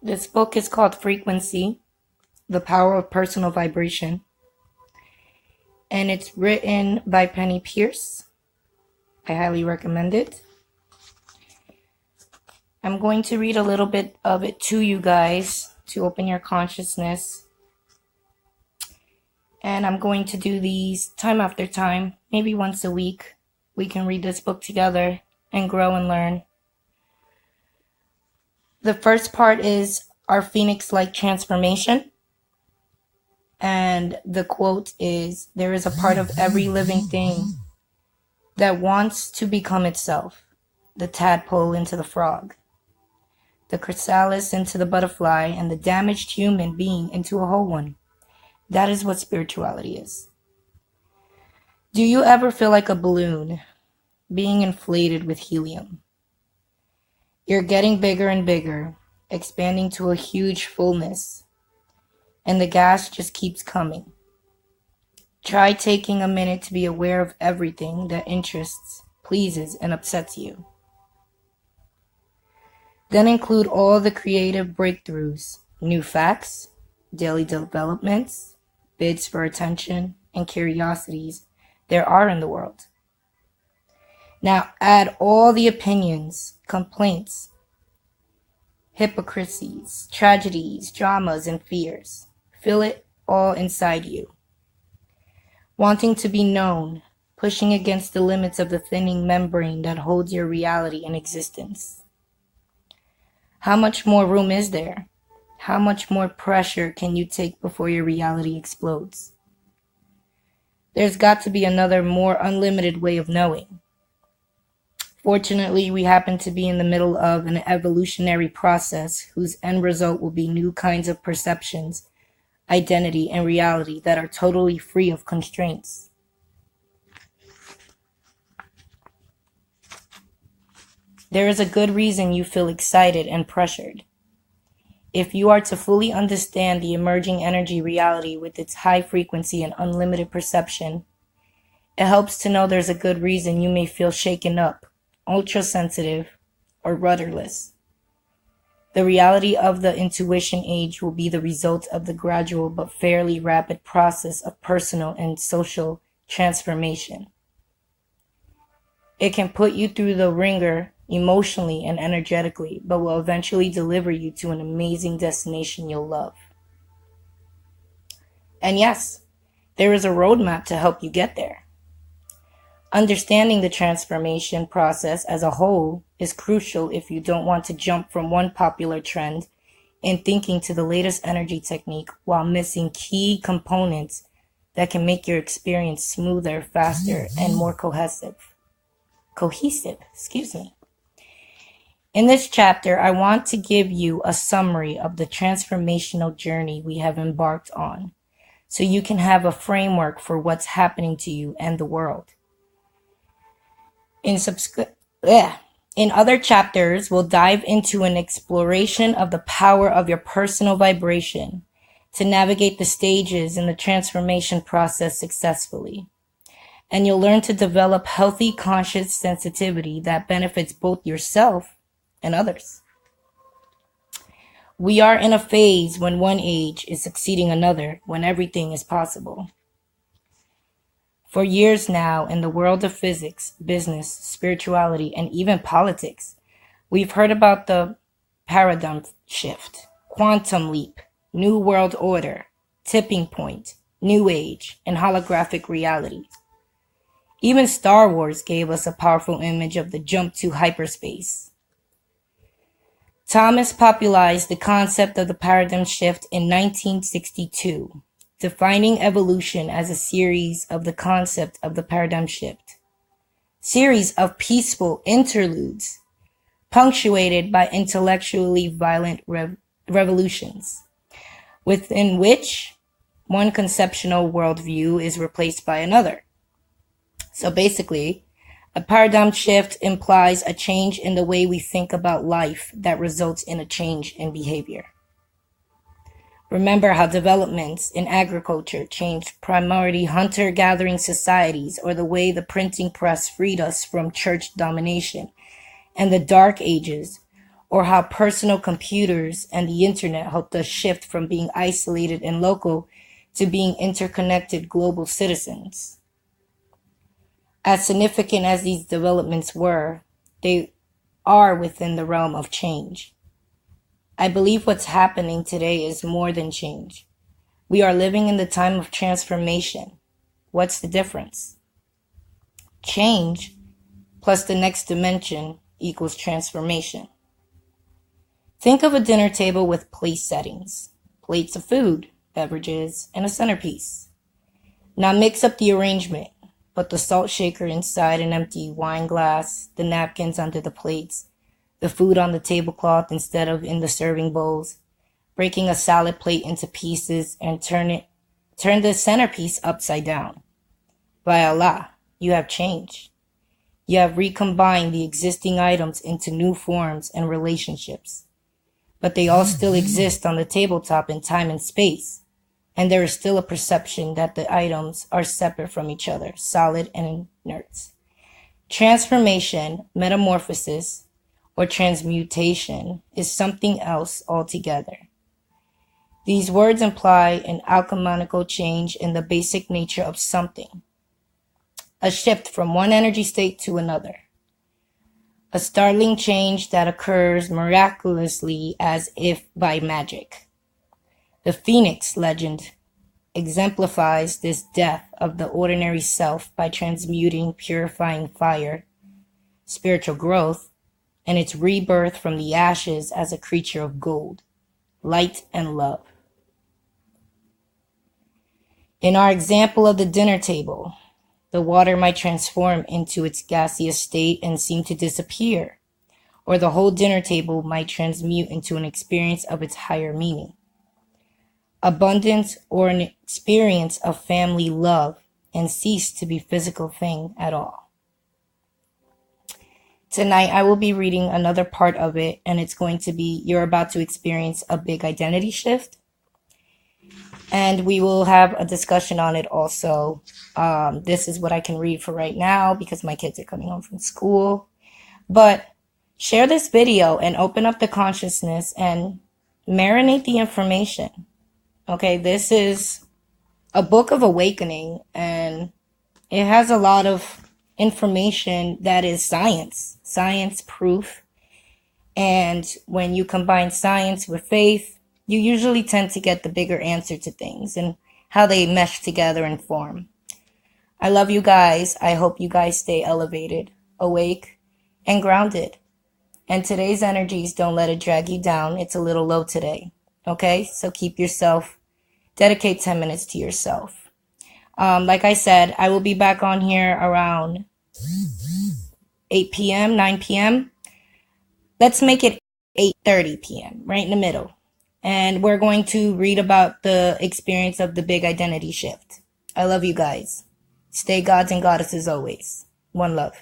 This book is called Frequency, The Power of Personal Vibration, and it's written by Penny Pierce. I highly recommend it. I'm going to read a little bit of it to you guys to open your consciousness. And I'm going to do these time after time, maybe once a week. We can read this book together and grow and learn. The first part is our Phoenix-like transformation. And the quote is, "There is a part of every living thing that wants to become itself. The tadpole into the frog, the chrysalis into the butterfly, and the damaged human being into a whole one. That is what spirituality is." Do you ever feel like a balloon being inflated with helium? You're getting bigger and bigger, expanding to a huge fullness, and the gas just keeps coming. Try taking a minute to be aware of everything that interests, pleases, and upsets you. Then include all the creative breakthroughs, new facts, daily developments, bids for attention, and curiosities there are in the world. Now add all the opinions, complaints, hypocrisies, tragedies, dramas, and fears. Feel it all inside you. Wanting to be known, pushing against the limits of the thinning membrane that holds your reality in existence. How much more room is there? How much more pressure can you take before your reality explodes? There's got to be another, more unlimited way of knowing. Fortunately, we happen to be in the middle of an evolutionary process whose end result will be new kinds of perceptions, identity, and reality that are totally free of constraints. There is a good reason you feel excited and pressured. If you are to fully understand the emerging energy reality with its high frequency and unlimited perception, it helps to know there's a good reason you may feel shaken up, ultra-sensitive, or rudderless. The reality of the intuition age will be the result of the gradual but fairly rapid process of personal and social transformation. It can put you through the ringer emotionally and energetically, but will eventually deliver you to an amazing destination you'll love. And yes, there is a roadmap to help you get there. Understanding the transformation process as a whole is crucial if you don't want to jump from one popular trend in thinking to the latest energy technique while missing key components that can make your experience smoother, faster, and more cohesive. In this chapter, I want to give you a summary of the transformational journey we have embarked on, so you can have a framework for what's happening to you and the world. In other chapters, we'll dive into an exploration of the power of your personal vibration to navigate the stages in the transformation process successfully. And you'll learn to develop healthy conscious sensitivity that benefits both yourself and others. We are in a phase when one age is succeeding another, when everything is possible. For years now, in the world of physics, business, spirituality, and even politics, we've heard about the paradigm shift, quantum leap, new world order, tipping point, new age, and holographic reality. Even Star Wars gave us a powerful image of the jump to hyperspace. Thomas popularized the concept of the paradigm shift in 1962, defining evolution as a series of the concept of the paradigm shift. Series of peaceful interludes, punctuated by intellectually violent revolutions, within which one conceptual worldview is replaced by another. So basically, a paradigm shift implies a change in the way we think about life that results in a change in behavior. Remember how developments in agriculture changed primarily hunter-gathering societies, or the way the printing press freed us from church domination, and the Dark Ages, or how personal computers and the internet helped us shift from being isolated and local to being interconnected global citizens. As significant as these developments were, they are within the realm of change. I believe what's happening today is more than change. We are living in the time of transformation. What's the difference? Change plus the next dimension equals transformation. Think of a dinner table with place settings, plates of food, beverages, and a centerpiece. Now mix up the arrangement. Put the salt shaker inside an empty wine glass, the napkins under the plates, the food on the tablecloth instead of in the serving bowls, breaking a salad plate into pieces and turn the centerpiece upside down. By Allah, you have changed. You have recombined the existing items into new forms and relationships, but they all still exist on the tabletop in time and space. And there is still a perception that the items are separate from each other, solid and inert. Transformation, metamorphosis, or transmutation is something else altogether. These words imply an alchemical change in the basic nature of something, a shift from one energy state to another, a startling change that occurs miraculously as if by magic. The Phoenix legend exemplifies this death of the ordinary self by transmuting, purifying fire, spiritual growth, and its rebirth from the ashes as a creature of gold, light, and love. In our example of the dinner table, the water might transform into its gaseous state and seem to disappear, or the whole dinner table might transmute into an experience of its higher meaning. Abundance or an experience of family love and cease to be physical thing at all. Tonight I will be reading another part of it, and it's going to be you're about to experience a big identity shift. And we will have a discussion on it also. This is what I can read for right now because my kids are coming home from school. But share this video and open up the consciousness and marinate the information. Okay, this is a book of awakening, and it has a lot of information that is science proof. And when you combine science with faith, you usually tend to get the bigger answer to things and how they mesh together and form. I love you guys. I hope you guys stay elevated, awake, and grounded. And today's energies, don't let it drag you down. It's a little low today. Okay, so keep yourself, dedicate 10 minutes to yourself. Like I said, I will be back on here around 8 p.m., 9 p.m. Let's make it 8:30 p.m., right in the middle. And we're going to read about the experience of the big identity shift. I love you guys. Stay gods and goddesses always. One love.